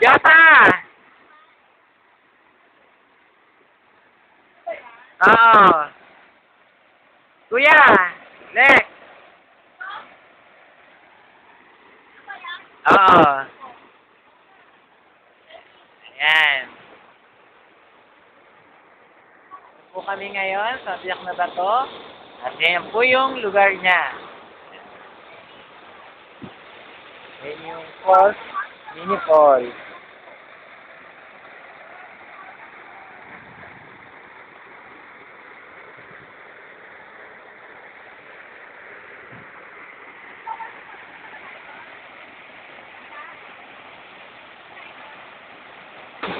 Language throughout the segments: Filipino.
Yata! Oo. Kuya! Lex! Oo. Ayan. Po kami ngayon sa Biak na Bato. At yan po yung lugar niya. Yan yung falls, mini falls.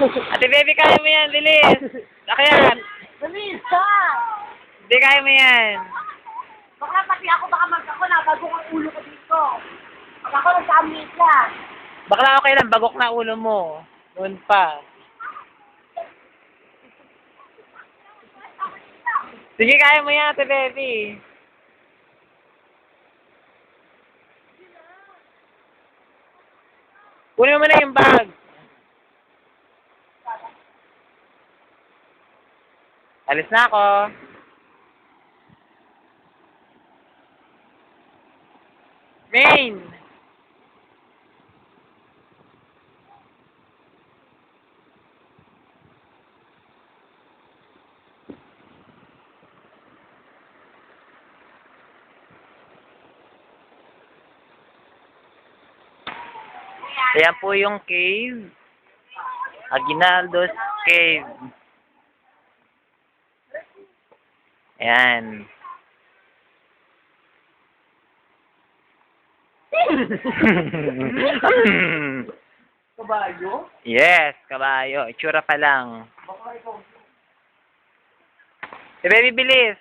Ate baby, kaya mo yan, bilis! Akyat! Bilis ka! Hindi, kaya mo yan. Baka pati ako, ako nabago ang ulo ko dito. Baka ako nagkamit lang. Bakla okay lang, bagok na ulo mo. Noon pa. Sige, kaya mo yan, ate baby. Kunin mo na yung bag. Alis na ako. Main! Ayan po yung cave. Aguinaldo's Cave. Ayan. Kabayo? Yes, kabayo. Itsura pa lang. Si baby, bilis.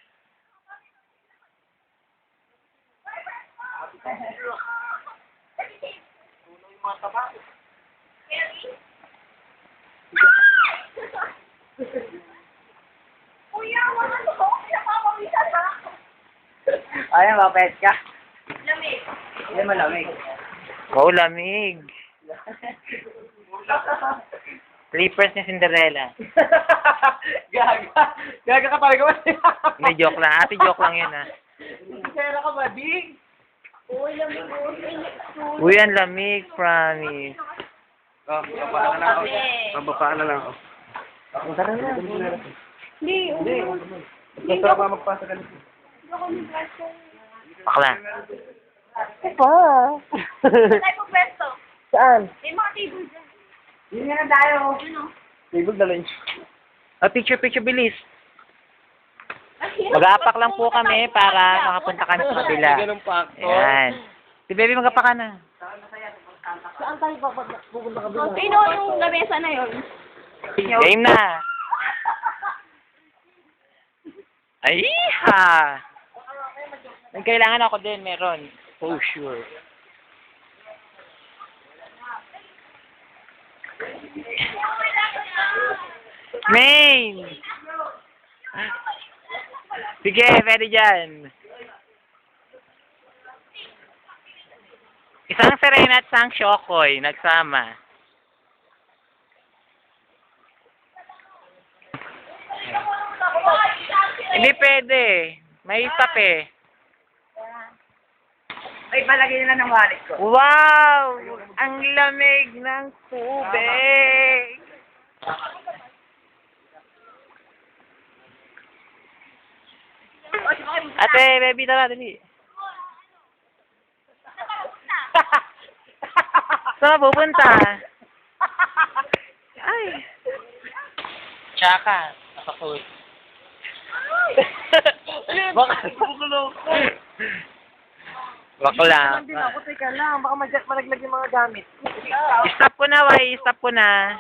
Kuya, wala na ko. Pinapamawisan ha. Ayan, mapet ka. Lamig. Ayan, malamig. Oh, lamig. Slippers ni Cinderella. Gaga. Gaga ka talaga ba? Hindi, joke lang. Ate, joke lang yun, ha. Sera ka ba, Dig? Uy, lamig mo. Uy, ang lamig, promise. Oh, babaan na lang ako. Babaan na lang ako. Tara na. Hindi, Gusto ka ba magpasa ka nito? Bakla. Pa. Saan po pwesto? Saan? May mga table dyan. Yun nga na tayo. Yun o. Table na lunch. Picture, bilis. Mag-aapak lang po kami para makapunta kami sa kabila. Ganun pa ako. Ayan. Si baby, mag-apak ka na. Saan tayo pupunta ka So, ba? sino yung lamesa na yun? Game na. Ay, ha! May kailangan ako din, meron. Oh, sure. Main! Sige, pwede dyan. Isang Serena at isang Shokoy, nagsama. Hindi pwede. May tape. Ay, palagay nila ng wallet ko. Wow! Ang lamig ng tubig! Ate, baby, tara, dali. Saan ka pupunta? Ay. Tsaka, nakapos. Bakla. Bakla. Hindi na ako, teka lang. Baka malaglag yung mga gamit. Stop ko na, Wai. Stop ko na.